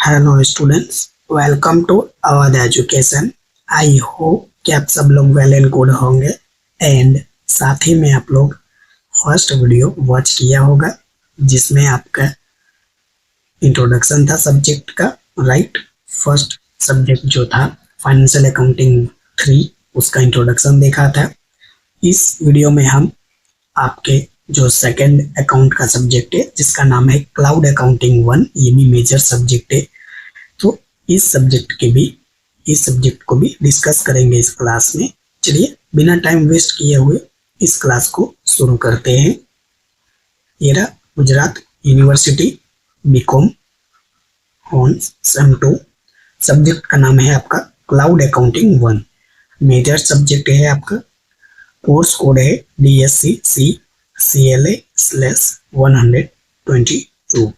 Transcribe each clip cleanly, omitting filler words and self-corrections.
Hello students, welcome to Awadh education. I hope कि आप सब लोग वेल एंड गुड होंगे एंड साथ ही में आप लोग फर्स्ट वीडियो वॉच किया होगा जिसमें आपका इंट्रोडक्शन था सब्जेक्ट का। राइट, फर्स्ट सब्जेक्ट जो था फाइनेंशियल अकाउंटिंग 3 उसका इंट्रोडक्शन देखा था। इस वीडियो में हम आपके जो सेकंड अकाउंट का सब्जेक्ट है जिसका नाम है क्लाउड अकाउंटिंग 1, ये भी मेजर सब्जेक्ट है, तो इस सब्जेक्ट को भी डिस्कस करेंगे इस क्लास में। चलिए बिना टाइम वेस्ट किए हुए इस क्लास को शुरू करते हैं। ये रहा Gujarat university BCom on sem 2, subject का नाम है आपका क्लाउड अकाउंटिंग 1, मेजर सब्जेक्ट है आपका। कोर्स कोड है DSC CLA/122।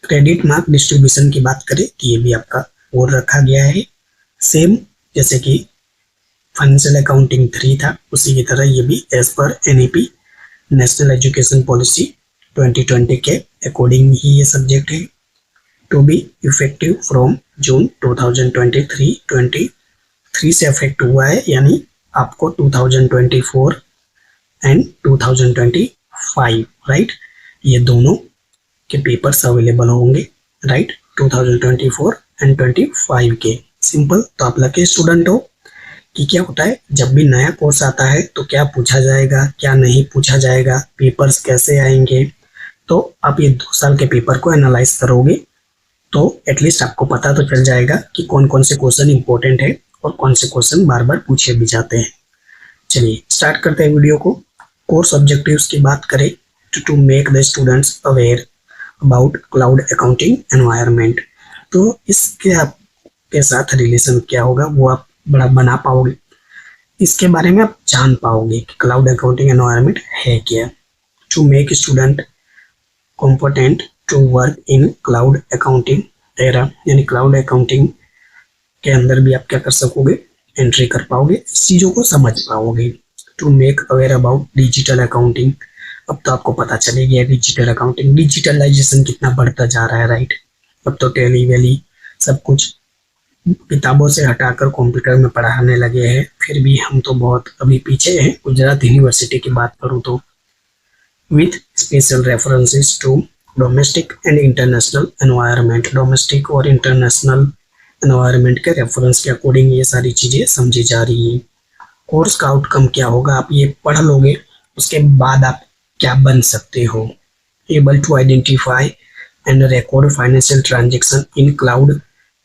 Credit mark distribution की बात करें तो ये भी आपका और रखा गया है, सेम जैसे कि फाइनेंशियल अकाउंटिंग 3 था उसी की तरह ये भी as per NEP national education policy 2020 के अकॉर्डिंग ही ये सब्जेक्ट है। To be effective from June 2023 से अफेक्ट हुआ है, यानी आपको 2024 एंड 2025 राइट, ये दोनों के पेपर्स अवेलेबल होंगे राइट, 2024 एंड 25 के। सिंपल, तो आप लकी स्टूडेंट हो कि क्या होता है जब भी नया कोर्स आता है तो क्या पूछा जाएगा क्या नहीं पूछा जाएगा, पेपर्स कैसे आएंगे, तो आप ये 2 साल के पेपर को एनालाइज करोगे तो एटलीस्ट आपको पता तो चल जाएगा कि कौन कौन से क्वेश्चन इंपॉर्टेंट है और कौन से क्वेश्चन बार बार पूछे भी जाते हैं। चलिए स्टार्ट करते हैं वीडियो को। कोर्स ऑब्जेक्टिव्स की बात करें to make the students aware about cloud accounting environment, तो इसके आपके साथ रिलेशन क्या होगा वो आप बड़ा बना पाओगे, इसके बारे में आप जान पाओगे कि क्लाउड अकाउंटिंग एनवायरनमेंट है क्या। To make student competent to work in cloud accounting era, यानी क्लाउड अकाउंटिंग के अंदर भी आप क्या कर सकोगे, एंट्री कर पाओगे, चीज़ों को समझ पाओगे। To make aware about digital accounting, अब तो आपको पता चले गया डिजिटल अकाउंटिंग, डिजिटलाइजेशन कितना बढ़ता जा रहा है राइट। अब तो टेली वेली सब कुछ किताबों से हटाकर कंप्यूटर में पढ़ाने लगे हैं, फिर भी हम तो बहुत अभी पीछे हैं। गुजरात यूनिवर्सिटी की बात करूँ तो with special references to domestic and international environment, domestic और इंटरनेशनल एनवायरनमेंट के रेफरेंस के अकॉर्डिंग ये सारी चीज़ें समझी जा रही है। कोर्स का आउटकम क्या होगा, आप ये पढ़ लोगे उसके बाद आप क्या बन सकते हो, able to identify and record financial transaction in cloud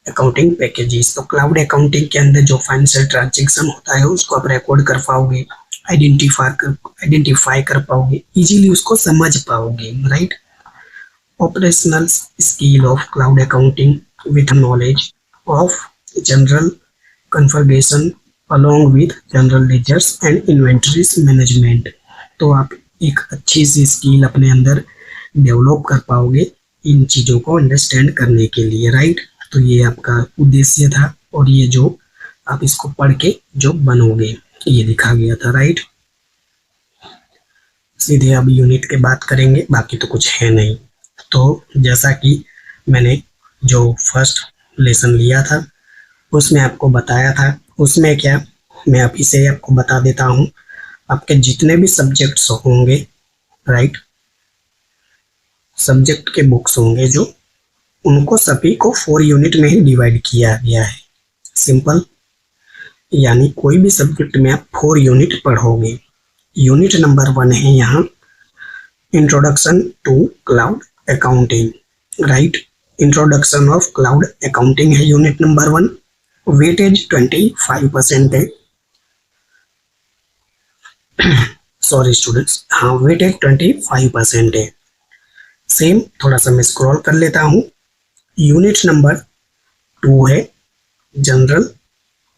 accounting packages, तो क्लाउड अकाउंटिंग के अंदर जो फाइनेंशियल ट्रांजेक्शन होता है उसको आप रिकॉर्ड कर पाओगे, आइडेंटिफाई कर पाओगे, इजीली उसको समझ पाओगे right. Operational skill of cloud accounting with knowledge of general configuration along with general ledgers and inventories management, तो आप एक अच्छी सी स्किल अपने अंदर डेवलप कर पाओगे इन चीज़ों को अंडरस्टैंड करने के लिए राइट। तो ये आपका उद्देश्य था और ये जो आप इसको पढ़ के जो बनोगे ये लिखा गया था राइट। सीधे अब यूनिट के बात करेंगे, बाकी तो कुछ है नहीं। तो जैसा कि मैंने जो फर्स्ट लेसन लिया था उसमें आपको बताया था, उसमें क्या मैं अभी से आपको बता देता हूँ, आपके जितने भी सब्जेक्ट्स होंगे राइट, सब्जेक्ट के बुक्स होंगे जो, उनको सभी को 4 यूनिट में ही डिवाइड किया गया है। सिंपल, यानी कोई भी सब्जेक्ट में आप 4 यूनिट पढ़ोगे। यूनिट नंबर 1 है यहाँ introduction to cloud accounting right, introduction of cloud accounting है यूनिट नंबर 1, वेटेज 25% है। सॉरी स्टूडेंट्स, हाँ वेटेज 25% है। सेम थोड़ा सा मैं स्क्रॉल कर लेता हूँ। यूनिट नंबर 2 है जनरल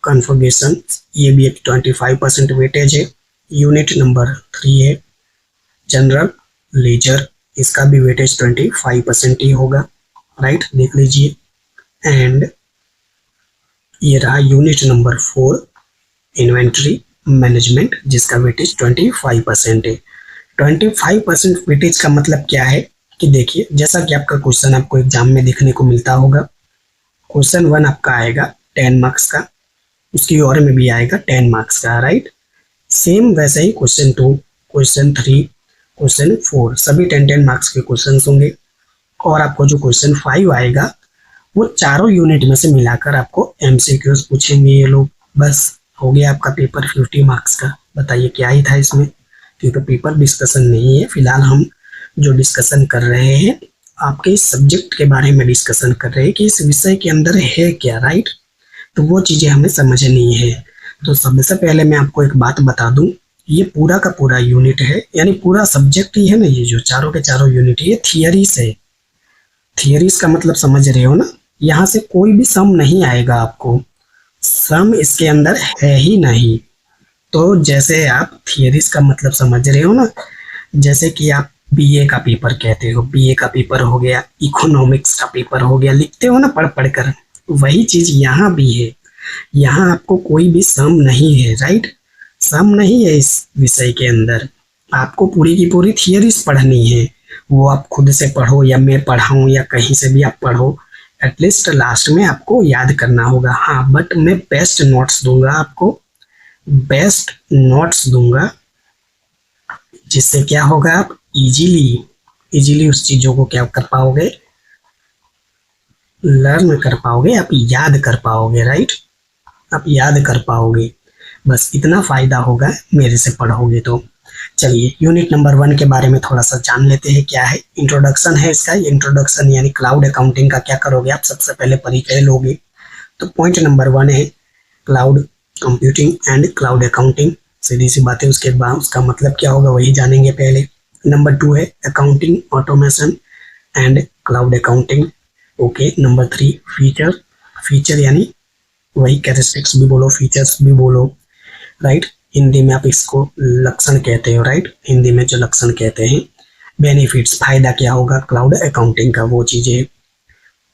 कन्फिगरेशन, ये भी एक 25% वेटेज है। यूनिट नंबर 3 है जनरल लेजर, इसका भी वेटेज 25% ही होगा राइट, देख लीजिए। एंड ये रहा यूनिट नंबर 4 इन्वेंट्री मैनेजमेंट, जिसका वेटेज 25% है। 25% वेटेज का मतलब क्या है कि देखिए जैसा कि आपका क्वेश्चन आपको एग्जाम में देखने को मिलता होगा, क्वेश्चन 1 आपका आएगा 10 मार्क्स का, उसकी और में भी आएगा 10 मार्क्स का, राइट। सेम वैसे ही क्वेश्चन 2, क्वेश्चन 3, क्वेश्चन 4 सभी 10-10 मार्क्स के क्वेश्चन होंगे। और आपको जो क्वेश्चन 5 आएगा वो चारों यूनिट में से मिलाकर आपको एमसीक्यूज पूछेंगे ये लोग। बस हो गया आपका पेपर 50 मार्क्स का। बताइए क्या ही था इसमें, क्योंकि पेपर डिस्कशन नहीं है। फिलहाल हम जो डिस्कशन कर रहे हैं आपके इस सब्जेक्ट के बारे में डिस्कशन कर रहे हैं कि इस विषय के अंदर है क्या, राइट। तो वो चीज़ें हमें समझनी है। तो सबसे पहले मैं आपको एक बात बता दूं, ये पूरा का पूरा यूनिट है, यानी पूरा सब्जेक्ट ही है ना, ये जो चारों के चारों यूनिट है ये थियरीज है। थियरीज का मतलब समझ रहे हो ना, यहाँ से कोई भी सम नहीं आएगा आपको, सम इसके अंदर है ही नहीं। तो जैसे आप थियरीज का मतलब समझ रहे हो ना, जैसे कि आप बीए का पेपर कहते हो, बीए का पेपर हो गया, इकोनॉमिक्स का पेपर हो गया, लिखते हो ना पढ़ पढ़ कर, वही चीज यहाँ भी है। यहाँ आपको कोई भी सम नहीं है, राइट। सम नहीं है इस विषय के अंदर, आपको पूरी की पूरी थियरीज पढ़नी है। वो आप खुद से पढ़ो या मैं पढ़ाऊँ या कहीं से भी आप पढ़ो, एटलीस्ट लास्ट में आपको याद करना होगा। हाँ, बट मैं बेस्ट नोट्स दूंगा आपको, बेस्ट नोट्स दूंगा, जिससे क्या होगा आप इजीली उस चीजों को क्या कर पाओगे, लर्न कर पाओगे, आप याद कर पाओगे, राइट। आप याद कर पाओगे, बस इतना फायदा होगा मेरे से पढ़ोगे तो। चलिए यूनिट नंबर 1 के बारे में थोड़ा सा जान लेते हैं। क्या है, इंट्रोडक्शन है इसका। इंट्रोडक्शन यानी क्लाउड अकाउंटिंग का क्या करोगे आप, सबसे पहले परिचय लोगे। तो पॉइंट नंबर 1 है cloud computing and cloud accounting, सीधी सी बात है। उसके बाद उसका मतलब क्या होगा वही जानेंगे पहले। नंबर 2 है accounting automation and cloud accounting, okay. Number 3 feature यानी वही कैरेक्टरिस्टिक्स भी बोलो, फीचर्स भी बोलो, राइट। हिंदी में आप इसको लक्षण कहते हो, राइट। हिंदी में जो लक्षण कहते हैं। बेनिफिट्स, फायदा क्या होगा क्लाउड अकाउंटिंग का, वो चीजें।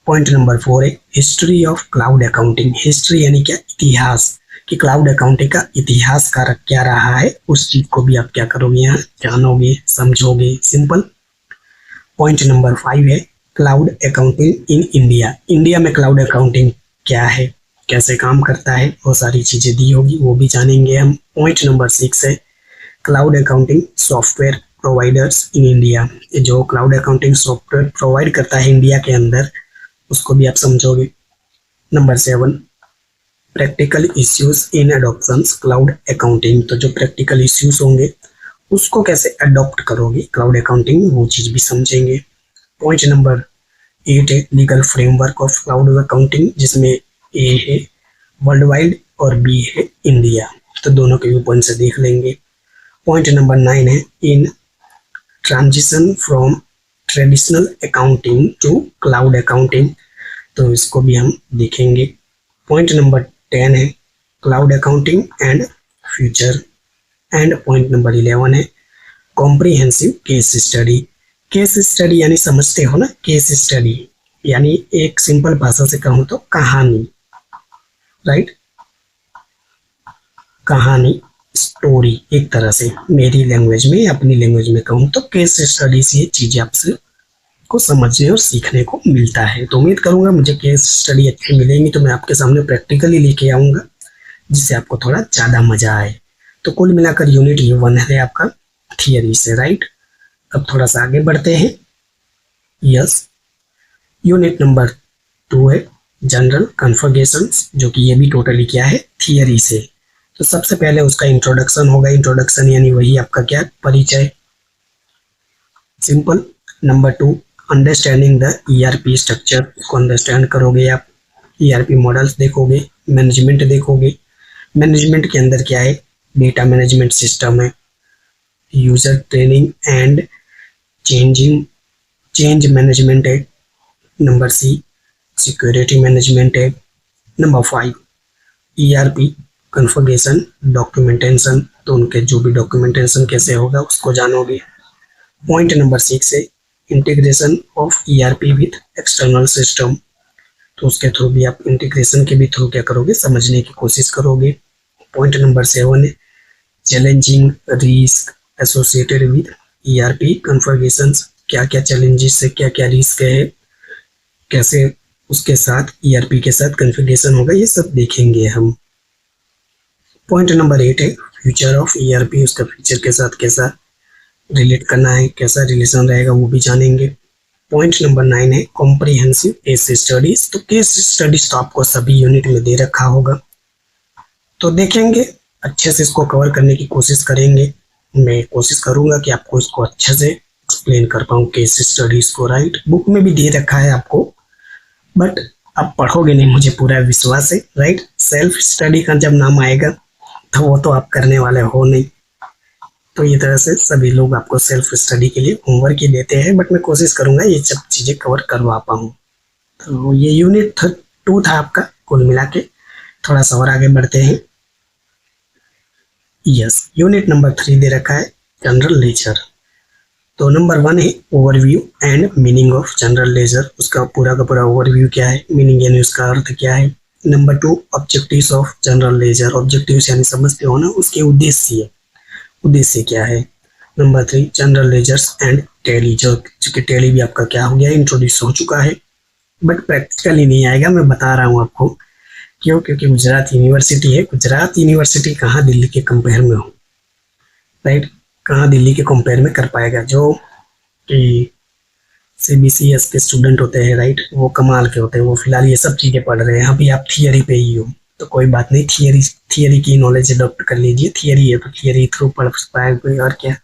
पॉइंट नंबर 4 है history of cloud accounting. History यानी क्या, इतिहास, कि क्लाउड अकाउंटिंग का इतिहास का क्या रहा है, उस चीज को भी आप क्या करोगे यहाँ जानोगे, समझोगे, सिंपल। पॉइंट नंबर 5 है cloud accounting in India. India में क्लाउड अकाउंटिंग क्या है, कैसे काम करता है, वो सारी चीजें दी होगी, वो भी जानेंगे हम। पॉइंट नंबर 6 है cloud accounting software providers in India. जो क्लाउड अकाउंटिंग सॉफ्टवेयर प्रोवाइड करता है इंडिया के अंदर, उसको भी आप समझोगे। Number 7 practical issues in adoption cloud accounting. तो जो प्रैक्टिकल इश्यूज होंगे उसको कैसे अडॉप्ट करोगे क्लाउड अकाउंटिंग, वो चीज भी समझेंगे। पॉइंट नंबर 8 है legal framework of cloud accounting, जिसमें ए है वर्ल्ड वाइड और बी है इंडिया, तो दोनों के व्यू पॉइंट से देख लेंगे। पॉइंट नंबर 9 है in transition from traditional accounting to cloud accounting, तो इसको भी हम देखेंगे। पॉइंट नंबर 10 है cloud accounting and future. And point number 11 है comprehensive case study. Case study यानी समझते हो ना, केस स्टडी यानी एक सिंपल भाषा से कहूँ तो कहानी, राइट। कहानी, स्टोरी, एक तरह से मेरी लैंग्वेज में, अपनी लैंग्वेज में कहूँ तो केस स्टडी से ये चीजें आपसे को समझने और सीखने को मिलता है। तो उम्मीद करूंगा मुझे केस स्टडी अच्छी मिलेंगी, तो मैं आपके सामने प्रैक्टिकली लेके आऊंगा, जिससे आपको थोड़ा ज्यादा मजा आए। तो कुल मिलाकर यूनिट ये 1 है आपका थियरी से, राइट। अब थोड़ा सा आगे बढ़ते हैं। यस, यूनिट नंबर 2 है जनरल कन्फिगरेशंस, जो कि ये भी टोटली क्या है, थियरी से। तो सबसे पहले उसका इंट्रोडक्शन होगा। इंट्रोडक्शन यानी वही आपका क्या, परिचय, simple. Number 2 understanding the ERP structure, को अंडरस्टैंड करोगे आप, ईआरपी मॉडल्स देखोगे, मैनेजमेंट देखोगे। मैनेजमेंट के अंदर क्या है, डेटा मैनेजमेंट सिस्टम है, user training and change management है। नंबर सी सिक्योरिटी मैनेजमेंट है। नंबर 5 ईआरपी कन्फिगरेशन डॉक्यूमेंटेशन, तो उनके जो भी डॉक्यूमेंटेशन कैसे होगा उसको जानोगे। पॉइंट नंबर 6 है integration of ERP with external system, तो उसके थ्रू भी आप इंटीग्रेशन के भी थ्रू क्या करोगे, समझने की कोशिश करोगे। पॉइंट नंबर 7 है challenging risk associated with ERP configurations, क्या क्या चैलेंजेस है, क्या क्या रिस्क है, कैसे उसके साथ ईआरपी के साथ कॉन्फ़िगरेशन होगा, ये सब देखेंगे हम। पॉइंट नंबर 8 है फ्यूचर ऑफ ईआरपी, उसका फ्यूचर के साथ कैसा रिलेट करना है, कैसा रिलेशन रहेगा वो भी जानेंगे। पॉइंट नंबर 9 है कॉम्प्रिहेंसिव केस स्टडीज। तो केस स्टडीज तो आपको सभी यूनिट में दे रखा होगा, तो देखेंगे, अच्छे से इसको कवर करने की कोशिश करेंगे। मैं कोशिश करूंगा कि आपको इसको अच्छे से एक्सप्लेन कर पाऊँ केस स्टडीज को, राइट। बुक में भी दे रखा है आपको, बट आप पढ़ोगे नहीं, मुझे पूरा विश्वास है, राइट। सेल्फ स्टडी का जब नाम आएगा तो वो तो आप करने वाले हो नहीं, तो ये तरह से सभी लोग आपको सेल्फ स्टडी के लिए होमवर्क ही देते हैं, बट मैं कोशिश करूंगा ये सब चीज़ें कवर करवा पाऊँ। तो ये यूनिट 2 था आपका कुल मिला के। थोड़ा सा और आगे बढ़ते हैं। यस, यूनिट नंबर 3 दे रखा है जनरल लेजर। तो नंबर 1 है overview and meaning of general laser. उसका पूरा का पूरा ओवरव्यू क्या है, मीनिंग यानी उसका अर्थ क्या है। Number 2 objectives of general ledger. Objectives यानी समझते हो ना, उसके उद्देश्य क्या है। Number 3 general ledgers and tally, जो कि टैली भी आपका क्या हो गया, इंट्रोड्यूस हो चुका है, बट प्रैक्टिकली नहीं आएगा, मैं बता रहा हूँ आपको। क्यों? क्योंकि गुजरात यूनिवर्सिटी है। गुजरात यूनिवर्सिटी कहाँ दिल्ली के कंपेयर में हो, राइट। कहाँ दिल्ली के कंपेयर में कर पाएगा। जो कि CBCS के स्टूडेंट होते हैं, राइट, वो कमाल के होते हैं, वो फिलहाल ये सब चीज़ें पढ़ रहे हैं। अभी आप थियरी पे ही हो तो कोई बात नहीं, थियरी की नॉलेज अडॉप्ट कर लीजिए। थियरी है तो थियरी थ्रू पढ़ पाएंगे, और क्या।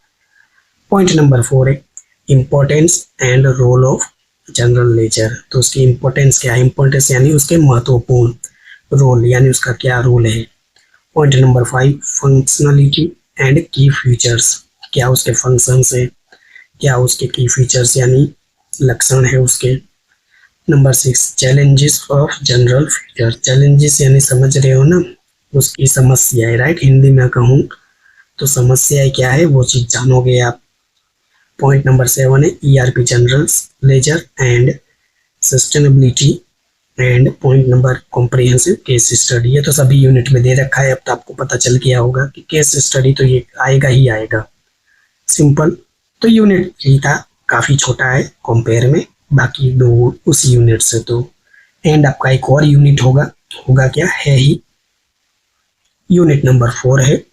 पॉइंट नंबर 4 है importance and role of general ledger. तो उसकी इम्पोर्टेंस क्या है, इम्पोर्टेंस यानी उसके महत्वपूर्ण, रोल यानी उसका क्या रोल है। पॉइंट नंबर 5 फंक्शनलिटी एंड की फीचर्स। क्या उसके फंक्शंस है, क्या उसके की फीचर्स यानी लक्षण है उसके। Number 6 challenges of general feature. Challenges यानी समझ रहे हो ना, उसकी समस्या है, राइट। हिंदी में कहूँ तो समस्या क्या है वो चीज़ जानोगे आप। पॉइंट नंबर 7 है ERP general ledger and sustainability. And point number comprehensive case study. ये तो सभी यूनिट में दे रखा है, अब तो आपको पता चल गया होगा कि केस स्टडी तो ये आएगा ही आएगा, सिंपल। तो यूनिट 3 था, काफ़ी छोटा है कंपेयर में बाकी दो उसी यूनिट से। तो एंड आपका एक और यूनिट होगा क्या है ही, यूनिट नंबर 4 है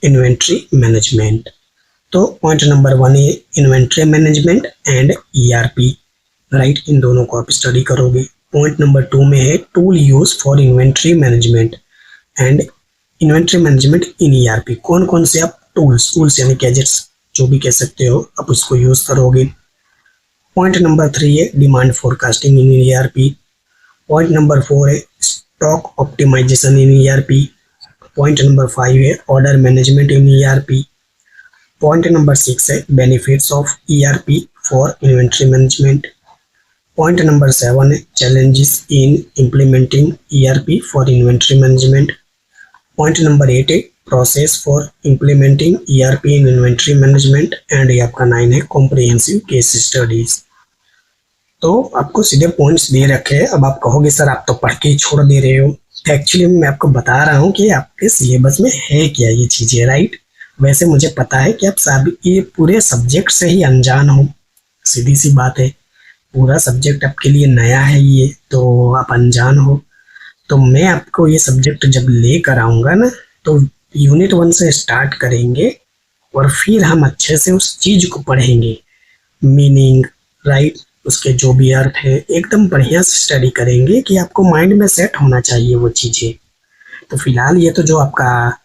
इन्वेंट्री मैनेजमेंट। तो पॉइंट नंबर 1 है inventory management and ERP, right. इन दोनों को आप स्टडी करोगे। पॉइंट नंबर 2 में है tool use for inventory management and inventory management in ERP. कौन कौन से आप टूल्स यानी गैजेट्स जो भी कह सकते हो, आप उसको यूज करोगे। पॉइंट नंबर 3 है डिमांड फोरकास्टिंग इन ईआरपी। पॉइंट नंबर 4 है स्टॉक ऑप्टिमाइजेशन इन ईआरपी। पॉइंट नंबर 5 है ऑर्डर मैनेजमेंट इन ईआरपी। पॉइंट नंबर 6 है benefits of ERP for inventory management. Point number 7 है challenges in implementing ERP for inventory management. Point number 8 है process for implementing ERP in inventory management. And ये आपका 9 है comprehensive case studies. तो आपको सीधे points दे रखे हैं। अब आप कहोगे सर आप तो पढ़ के ही छोड़ दे रहे हो। एक्चुअली मैं आपको बता रहा हूँ कि आपके सिलेबस में है क्या ये चीज़ें, राइट। वैसे मुझे पता है कि आप सभी ये पूरे सब्जेक्ट से ही अनजान हो, सीधी सी बात है। पूरा सब्जेक्ट आपके लिए नया है ये, तो आप अनजान हो। तो मैं आपको ये सब्जेक्ट जब लेकर आऊँगा ना, तो यूनिट 1 से स्टार्ट करेंगे और फिर हम अच्छे से उस चीज़ को पढ़ेंगे, मीनिंग, राइट, उसके जो भी अर्थ है एकदम बढ़िया से स्टडी करेंगे कि आपको माइंड में सेट होना चाहिए वो चीज़ें। तो फिलहाल ये तो जो आपका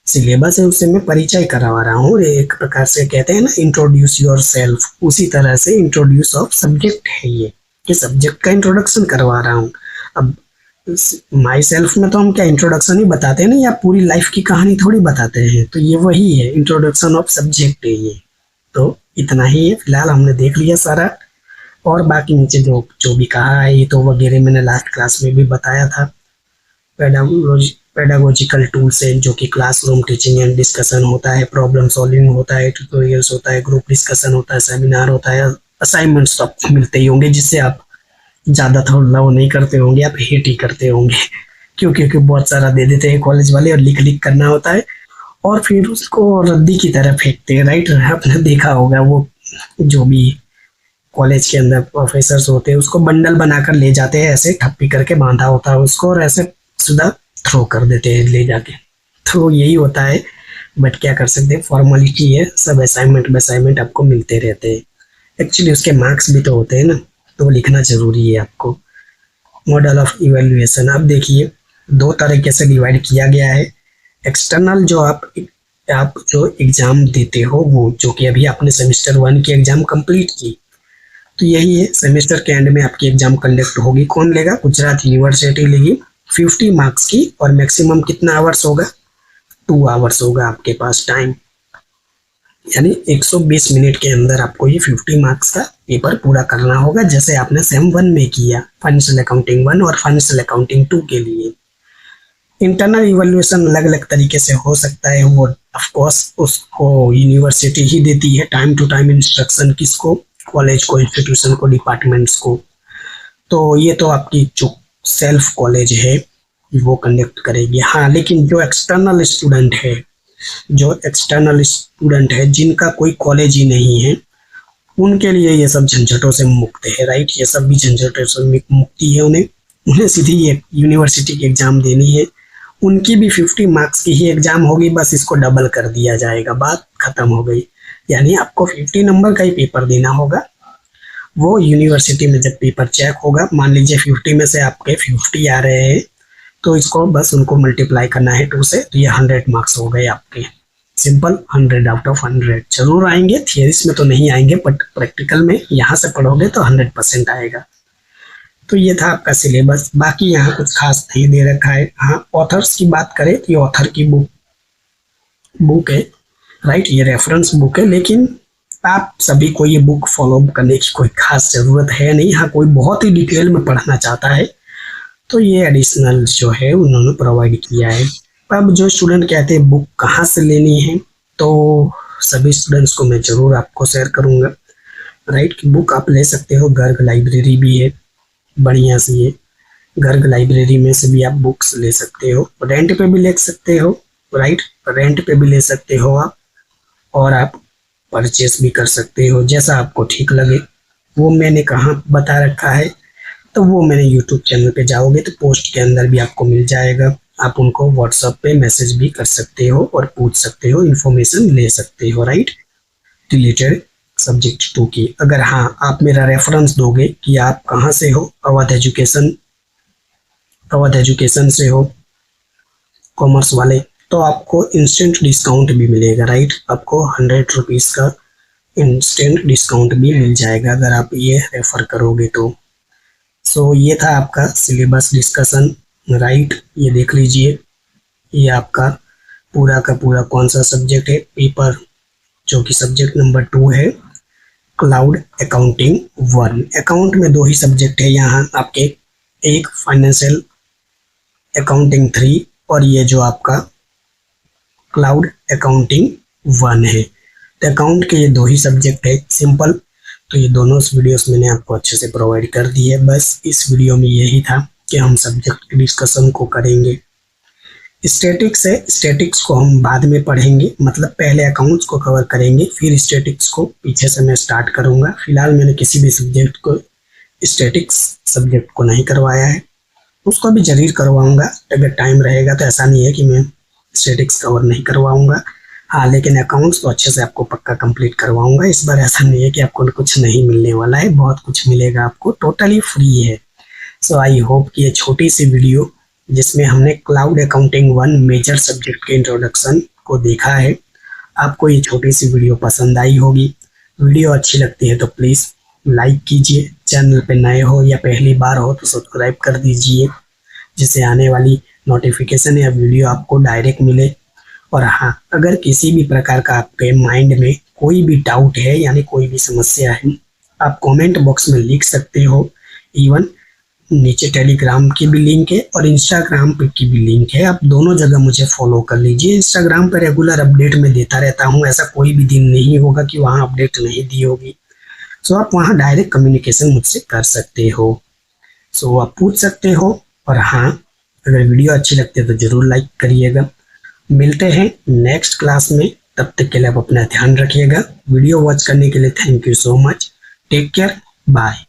सिलेबस है उससे मैं परिचय करवा रहा हूँ, एक प्रकार से कहते हैं ना इंट्रोड्यूस योर सेल्फ, उसी तरह से इंट्रोड्यूस ऑफ सब्जेक्ट है ये सब्जेक्ट का इंट्रोडक्शन करवा रहा हूँ। अब माई सेल्फ में तो हम क्या इंट्रोडक्शन ही बताते हैं ना, या पूरी लाइफ की कहानी थोड़ी बताते हैं। तो ये वही है, इंट्रोडक्शन ऑफ सब्जेक्ट है ये। तो इतना ही है, फिलहाल हमने देख लिया सारा, और बाकी नीचे जो भी कहा है ये तो वगैरह मैंने लास्ट क्लास में भी बताया था। पेडागोजिकल टूल्स है जो कि क्लासरूम टीचिंग एंड डिस्कशन होता है, प्रॉब्लम सॉल्विंग होता है, ट्यूटोरियल्स होता है, ग्रुप डिस्कशन होता है, सेमिनार होता है, असाइनमेंट्स तो आपको मिलते ही होंगे जिससे आप ज़्यादा तो लव नहीं करते होंगे, आप हेट ही करते होंगे। क्योंकि बहुत सारा दे देते हैं कॉलेज वाले और लिख करना होता है और फिर उसको रद्दी की तरह फेंकते हैं, राइट। आपने देखा होगा वो जो भी कॉलेज के अंदर प्रोफेसर्स होते हैं उसको बंडल बनाकर ले जाते हैं, ऐसे ठप्पी करके बांधा होता है उसको और ऐसे सीधा थ्रो कर देते हैं ले जाके। तो यही होता है, बट क्या कर सकते हैं, फॉर्मेलिटी है, सब असाइनमेंट आपको मिलते रहते हैं। एक्चुअली उसके मार्क्स भी तो होते हैं ना, तो वो लिखना जरूरी है आपको। मॉडल ऑफ इवेल्युएशन, अब देखिए दो तरीके से डिवाइड किया गया है। एक्सटर्नल जो आप जो एग्जाम देते हो, वो जो कि अभी आपने सेमेस्टर 1 की एग्जाम कंप्लीट की, तो यही है सेमेस्टर के एंड में आपकी एग्जाम कंडक्ट होगी। कौन लेगा? गुजरात यूनिवर्सिटी लेगी 50 मार्क्स की, और मैक्सिमम कितना आवर्स होगा? 2 आवर्स होगा आपके पास टाइम, यानी 120 मिनट के अंदर आपको ये 50 मार्क्स का पेपर पूरा करना होगा, जैसे आपने सेम 1 में किया, फाइनेंशियल अकाउंटिंग 1 और फाइनेंशियल अकाउंटिंग 2 के लिए। इंटरनल इवैल्यूएशन अलग अलग तरीके से हो सकता है, वो ऑफ कोर्स उसको यूनिवर्सिटी ही देती है टाइम टू टाइम इंस्ट्रक्शन, किसको? कॉलेज को, इंस्टीट्यूशन को, डिपार्टमेंट्स को। तो ये तो आपकी जो सेल्फ कॉलेज है वो कंडक्ट करेगी। हाँ, लेकिन जो एक्सटर्नल स्टूडेंट है जिनका कोई कॉलेज ही नहीं है, उनके लिए ये सब झंझटों से मुक्त है, राइट। ये सब भी झंझटों से मुक्ति है उन्हें सीधी ये यूनिवर्सिटी की एग्जाम देनी है। उनकी भी 50 मार्क्स की ही एग्जाम होगी, बस इसको डबल कर दिया जाएगा, बात खत्म हो गई। यानी आपको 50 नंबर का ही पेपर देना होगा। वो यूनिवर्सिटी में जब पेपर चेक होगा, मान लीजिए 50 में से आपके 50 आ रहे हैं, तो इसको बस उनको मल्टीप्लाई करना है 2 से, तो ये 100 मार्क्स हो गए आपके। सिंपल, 100 आउट ऑफ 100 जरूर आएंगे, थियरीज में तो नहीं आएंगे, बट प्रैक्टिकल में यहाँ से पढ़ोगे तो 100% आएगा। तो ये था आपका सिलेबस, बाकी यहाँ कुछ खास नहीं दे रखा है। हाँ, ऑथर्स की बात करें तो ये ऑथर की बुक है, राइट, ये रेफरेंस बुक है, लेकिन आप सभी को ये बुक फॉलो करने की कोई खास जरूरत है नहीं। हाँ, कोई बहुत ही डिटेल में पढ़ना चाहता है तो ये एडिशनल जो है उन्होंने प्रोवाइड किया है। अब जो स्टूडेंट कहते हैं बुक कहाँ से लेनी है, तो सभी स्टूडेंट्स को मैं जरूर आपको शेयर करूँगा, राइट। बुक आप ले सकते हो, गर्ग लाइब्रेरी भी है बढ़िया सी है, गर्ग लाइब्रेरी में से भी आप बुक्स ले सकते हो, रेंट पे भी ले सकते हो, राइट, रेंट पे भी ले सकते हो आप, और आप परचेस भी कर सकते हो, जैसा आपको ठीक लगे। वो मैंने कहाँ बता रखा है, तो वो मैंने यूट्यूब चैनल पे जाओगे तो पोस्ट के अंदर भी आपको मिल जाएगा। आप उनको व्हाट्सएप पे मैसेज भी कर सकते हो और पूछ सकते हो, इन्फॉर्मेशन ले सकते हो, राइट, रिलेटेड सब्जेक्ट 2 की। अगर हाँ आप मेरा रेफरेंस दोगे कि आप कहाँ से हो, अवध एजुकेशन से हो, कॉमर्स वाले, तो आपको इंस्टेंट डिस्काउंट भी मिलेगा, राइट। आपको 100 रुपीज़ का इंस्टेंट डिस्काउंट भी मिल जाएगा अगर आप ये रेफर करोगे तो। सो ये था आपका सिलेबस डिस्कशन, राइट। ये देख लीजिए, ये आपका पूरा का पूरा कौन सा सब्जेक्ट है, पेपर जो कि सब्जेक्ट नंबर 2 है, क्लाउड अकाउंटिंग 1। अकाउंट में 2 ही सब्जेक्ट है यहाँ आपके, एक फाइनेंशियल अकाउंटिंग 3 और ये जो आपका क्लाउड अकाउंटिंग 1 है। तो अकाउंट के ये 2 ही सब्जेक्ट है, सिंपल। तो ये दोनों वीडियोस मैंने आपको अच्छे से प्रोवाइड कर दी है। बस इस वीडियो में यही था कि हम सब्जेक्ट डिस्कशन को करेंगे। स्टैटिक्स को हम बाद में पढ़ेंगे, मतलब पहले अकाउंट्स को कवर करेंगे, फिर स्टैटिक्स को पीछे से मैं स्टार्ट करूंगा। फिलहाल मैंने किसी भी सब्जेक्ट को, स्टैटिक्स सब्जेक्ट को नहीं करवाया है, उसको भी जरूर करवाऊंगा अगर टाइम रहेगा। तो ऐसा नहीं है कि मैं स्टैटिक्स कवर नहीं करवाऊंगा, हाँ, लेकिन अकाउंट्स तो अच्छे से आपको पक्का कंप्लीट करवाऊंगा। इस बार ऐसा नहीं है कि आपको कुछ नहीं मिलने वाला है, बहुत कुछ मिलेगा आपको, टोटली फ्री है। सो आई होप कि ये छोटी सी वीडियो जिसमें हमने क्लाउड अकाउंटिंग 1 मेजर सब्जेक्ट के इंट्रोडक्शन को देखा है, आपको ये छोटी सी वीडियो पसंद आई होगी। वीडियो अच्छी लगती है तो प्लीज़ लाइक कीजिए, चैनल पे नए हो या पहली बार हो तो सब्सक्राइब कर दीजिए, जिससे आने वाली नोटिफिकेशन या वीडियो आपको डायरेक्ट मिले। और हाँ, अगर किसी भी प्रकार का आपके माइंड में कोई भी डाउट है, यानी कोई भी समस्या है, आप कमेंट बॉक्स में लिख सकते हो। इवन नीचे टेलीग्राम की भी लिंक है और इंस्टाग्राम पे की भी लिंक है, आप दोनों जगह मुझे फॉलो कर लीजिए। इंस्टाग्राम पर रेगुलर अपडेट में देता रहता हूँ, ऐसा कोई भी दिन नहीं होगा कि वहाँ अपडेट नहीं दी होगी। सो आप वहाँ डायरेक्ट कम्युनिकेशन मुझसे कर सकते हो, सो आप पूछ सकते हो। और हाँ, अगर वीडियो अच्छी लगती है तो ज़रूर लाइक करिएगा। मिलते हैं नेक्स्ट क्लास में, तब तक के लिए आप अपना ध्यान रखिएगा। वीडियो वॉच करने के लिए thank you so much, take care, bye.